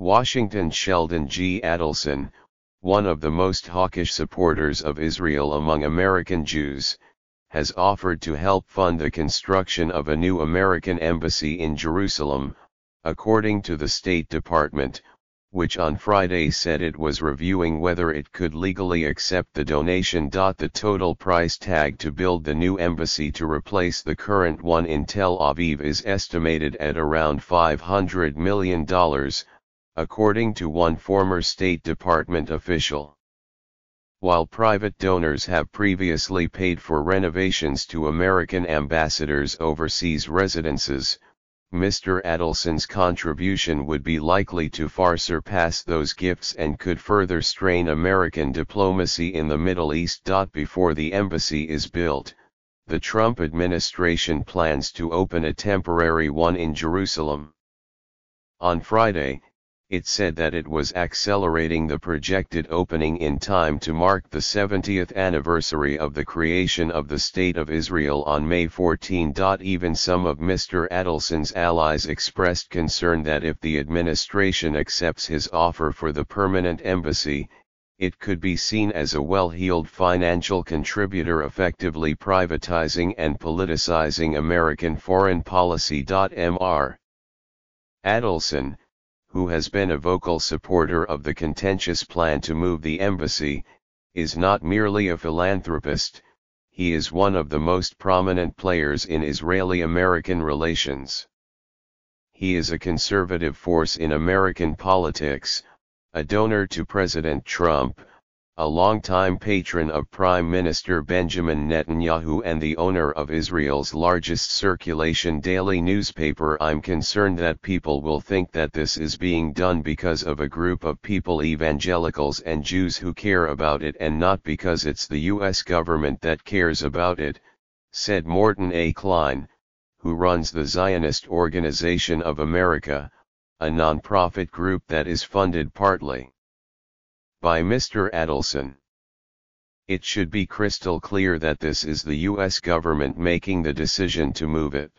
Washington. Sheldon G. Adelson, one of the most hawkish supporters of Israel among American Jews, has offered to help fund the construction of a new American embassy in Jerusalem, according to the State Department, which on Friday said it was reviewing whether it could legally accept the donation. The total price tag to build the new embassy to replace the current one in Tel Aviv is estimated at around $500 million, according to one former State Department official. While private donors have previously paid for renovations to American ambassadors' overseas residences, Mr. Adelson's contribution would be likely to far surpass those gifts and could further strain American diplomacy in the Middle East. Before the embassy is built, the Trump administration plans to open a temporary one in Jerusalem. On Friday, it said that it was accelerating the projected opening in time to mark the 70th anniversary of the creation of the State of Israel on May 14. Even some of Mr. Adelson's allies expressed concern that if the administration accepts his offer for the permanent embassy, it could be seen as a well-heeled financial contributor effectively privatizing and politicizing American foreign policy. Mr. Adelson, who has been a vocal supporter of the contentious plan to move the embassy, is not merely a philanthropist, he is one of the most prominent players in Israeli-American relations. He is a conservative force in American politics, a donor to President Trump, a longtime patron of Prime Minister Benjamin Netanyahu and the owner of Israel's largest circulation daily newspaper. I'm concerned that people will think that this is being done because of a group of people, evangelicals and Jews, who care about it and not because it's the U.S. government that cares about it, said Morton A. Klein, who runs the Zionist Organization of America, a nonprofit group that is funded partly by Mr. Adelson. It should be crystal clear that this is the U.S. government making the decision to move it.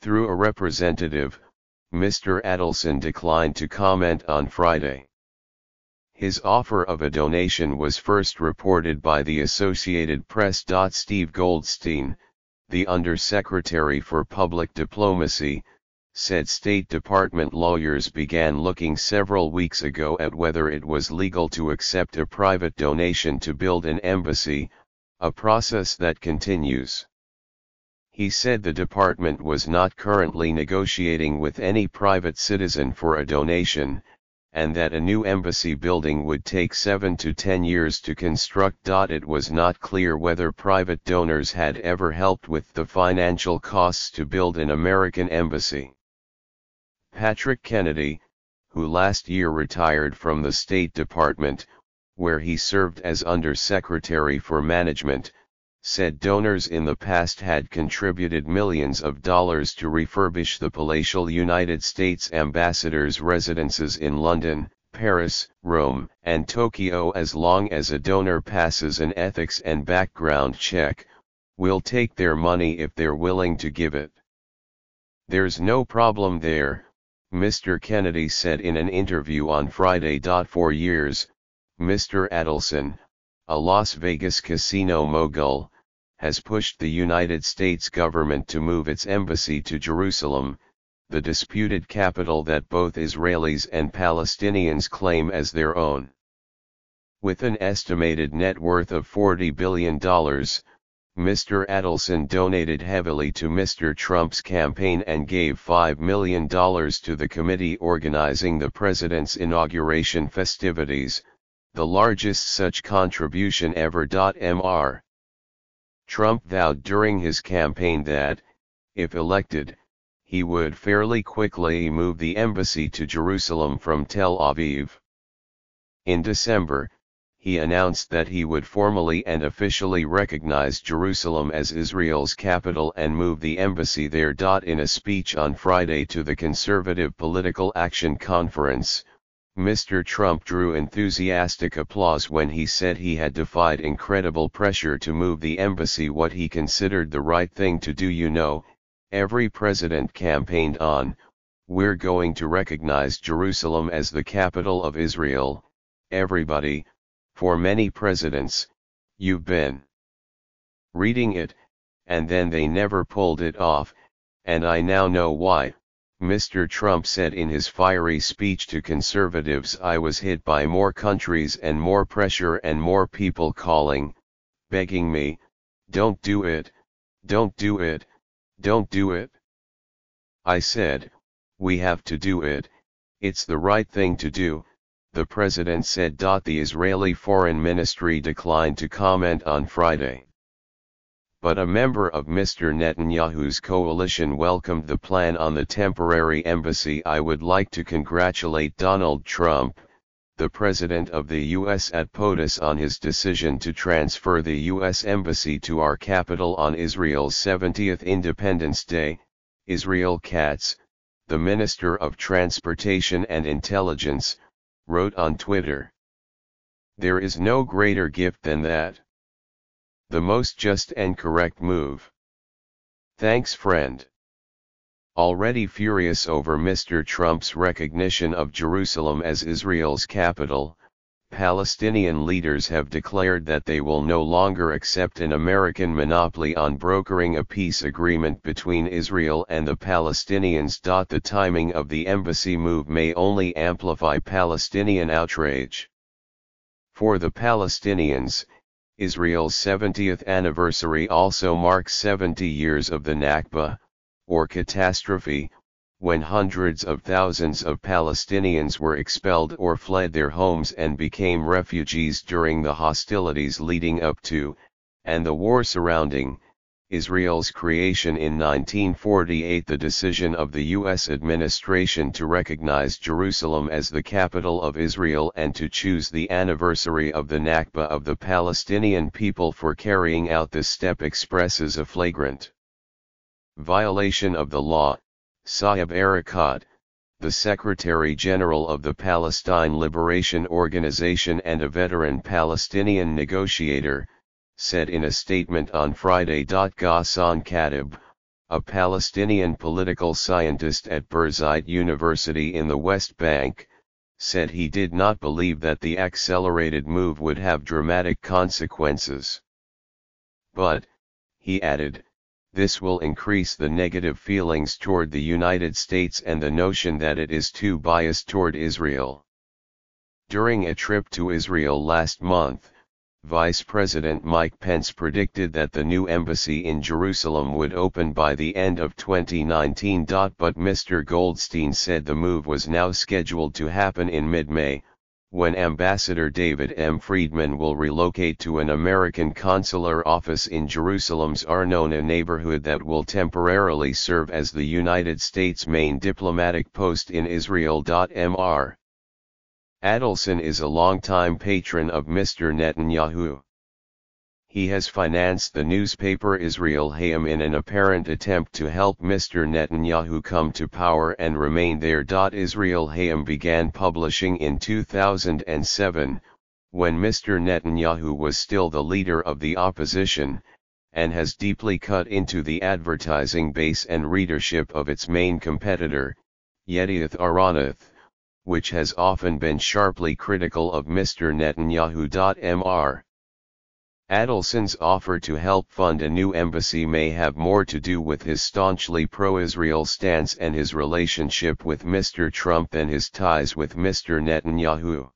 Through a representative, Mr. Adelson declined to comment on Friday. His offer of a donation was first reported by the Associated Press. Steve Goldstein, the Undersecretary for Public Diplomacy, said State Department lawyers began looking several weeks ago at whether it was legal to accept a private donation to build an embassy, a process that continues. He said the department was not currently negotiating with any private citizen for a donation, and that a new embassy building would take 7 to 10 years to construct. It was not clear whether private donors had ever helped with the financial costs to build an American embassy. Patrick Kennedy, who last year retired from the State Department, where he served as Undersecretary for Management, said donors in the past had contributed millions of dollars to refurbish the palatial United States ambassadors' residences in London, Paris, Rome, and Tokyo. As long as a donor passes an ethics and background check, we'll take their money if they're willing to give it. There's no problem there, Mr. Kennedy said in an interview on Friday. For years, Mr. Adelson, a Las Vegas casino mogul, has pushed the United States government to move its embassy to Jerusalem, the disputed capital that both Israelis and Palestinians claim as their own. With an estimated net worth of $40 billion, Mr. Adelson donated heavily to Mr. Trump's campaign and gave $5 million to the committee organizing the president's inauguration festivities, the largest such contribution ever. Mr. Trump vowed during his campaign that, if elected, he would fairly quickly move the embassy to Jerusalem from Tel Aviv. In December, he announced that he would formally and officially recognize Jerusalem as Israel's capital and move the embassy there. In a speech on Friday to the Conservative Political Action Conference, Mr. Trump drew enthusiastic applause when he said he had defied incredible pressure to move the embassy, what he considered the right thing to do. Every president campaigned on, we're going to recognize Jerusalem as the capital of Israel. Everybody, for many presidents, you've been reading it, and then they never pulled it off, and I now know why. Mr. Trump said in his fiery speech to conservatives, I was hit by more countries and more pressure and more people calling, begging me, don't do it, don't do it, don't do it. I said, we have to do it, it's the right thing to do, the president said. The Israeli Foreign Ministry declined to comment on Friday. But a member of Mr. Netanyahu's coalition welcomed the plan on the temporary embassy. I would like to congratulate Donald Trump, the president of the U.S. at POTUS, on his decision to transfer the U.S. embassy to our capital on Israel's 70th Independence Day, Israel Katz, the Minister of Transportation and Intelligence, wrote on Twitter. There is no greater gift than that. The most just and correct move. Thanks, friend. Already furious over Mr. Trump's recognition of Jerusalem as Israel's capital, Palestinian leaders have declared that they will no longer accept an American monopoly on brokering a peace agreement between Israel and the Palestinians. The timing of the embassy move may only amplify Palestinian outrage. For the Palestinians, Israel's 70th anniversary also marks 70 years of the Nakba, or catastrophe, when hundreds of thousands of Palestinians were expelled or fled their homes and became refugees during the hostilities leading up to, and the war surrounding, Israel's creation in 1948. The decision of the U.S. administration to recognize Jerusalem as the capital of Israel and to choose the anniversary of the Nakba of the Palestinian people for carrying out this step expresses a flagrant violation of the law. Saeb Erekat, the Secretary General of the Palestine Liberation Organization and a veteran Palestinian negotiator, said in a statement on Friday. Ghassan Khatib, a Palestinian political scientist at Birzeit University in the West Bank, said he did not believe that the accelerated move would have dramatic consequences. But, he added, this will increase the negative feelings toward the United States and the notion that it is too biased toward Israel. During a trip to Israel last month, Vice President Mike Pence predicted that the new embassy in Jerusalem would open by the end of 2019. But Mr. Goldstein said the move was now scheduled to happen in mid-May, when Ambassador David M. Friedman will relocate to an American consular office in Jerusalem's Arnona neighborhood that will temporarily serve as the United States' main diplomatic post in Israel. Mr. Adelson is a longtime patron of Mr. Netanyahu. He has financed the newspaper Israel Hayom in an apparent attempt to help Mr. Netanyahu come to power and remain there. Israel Hayom began publishing in 2007, when Mr. Netanyahu was still the leader of the opposition, and has deeply cut into the advertising base and readership of its main competitor, Yedioth Ahronoth, which has often been sharply critical of Mr. Netanyahu. Mr. Adelson's offer to help fund a new embassy may have more to do with his staunchly pro-Israel stance and his relationship with Mr. Trump than his ties with Mr. Netanyahu.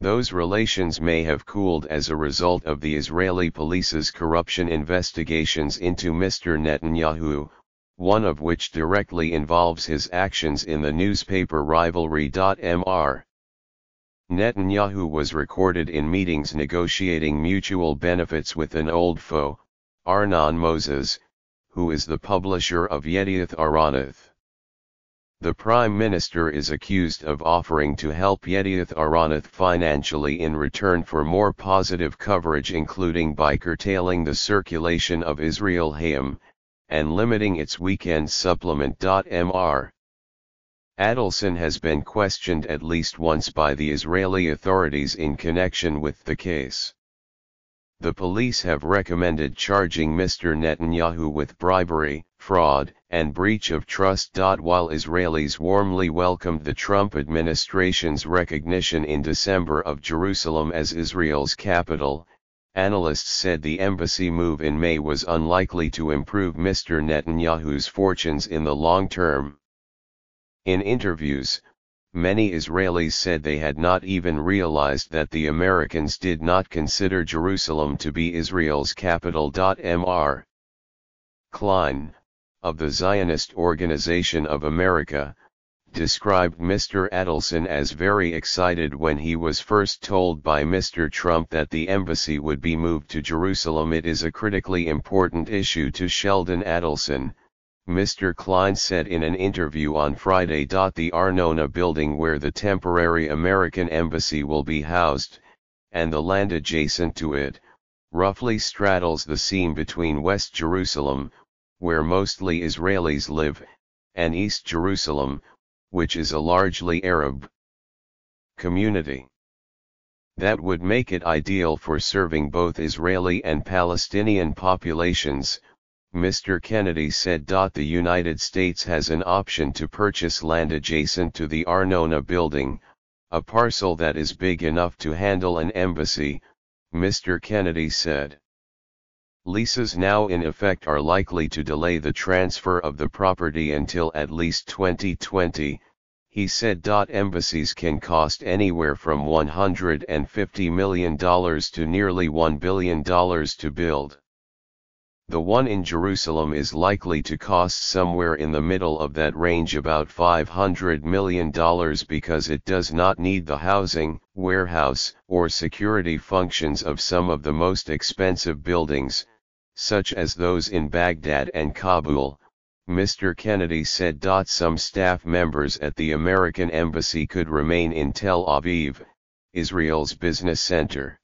Those relations may have cooled as a result of the Israeli police's corruption investigations into Mr. Netanyahu, one of which directly involves his actions in the newspaper rivalry. Mr. Netanyahu was recorded in meetings negotiating mutual benefits with an old foe, Arnon Moses, who is the publisher of Yedioth Ahronoth. The Prime Minister is accused of offering to help Yedioth Ahronoth financially in return for more positive coverage, including by curtailing the circulation of Israel Hayom, and limiting its weekend supplement. Mr. Adelson has been questioned at least once by the Israeli authorities in connection with the case. The police have recommended charging Mr. Netanyahu with bribery, fraud, and breach of trust. While Israelis warmly welcomed the Trump administration's recognition in December of Jerusalem as Israel's capital, analysts said the embassy move in May was unlikely to improve Mr. Netanyahu's fortunes in the long term. In interviews, many Israelis said they had not even realized that the Americans did not consider Jerusalem to be Israel's capital. Mr. Klein, of the Zionist Organization of America, described Mr. Adelson as very excited when he was first told by Mr. Trump that the embassy would be moved to Jerusalem. It is a critically important issue to Sheldon Adelson, Mr. Klein said in an interview on Friday. The Arnona building where the temporary American embassy will be housed, and the land adjacent to it, roughly straddles the seam between West Jerusalem, where mostly Israelis live, and East Jerusalem, which is a largely Arab community. That would make it ideal for serving both Israeli and Palestinian populations, Mr. Kennedy said. The United States has an option to purchase land adjacent to the Arnona building, a parcel that is big enough to handle an embassy, Mr. Kennedy said. Leases now in effect are likely to delay the transfer of the property until at least 2020, he said. Embassies can cost anywhere from $150 million to nearly $1 billion to build. The one in Jerusalem is likely to cost somewhere in the middle of that range, about $500 million, because it does not need the housing, warehouse, or security functions of some of the most expensive buildings, such as those in Baghdad and Kabul, Mr. Kennedy said. Some staff members at the American embassy could remain in Tel Aviv, Israel's business center.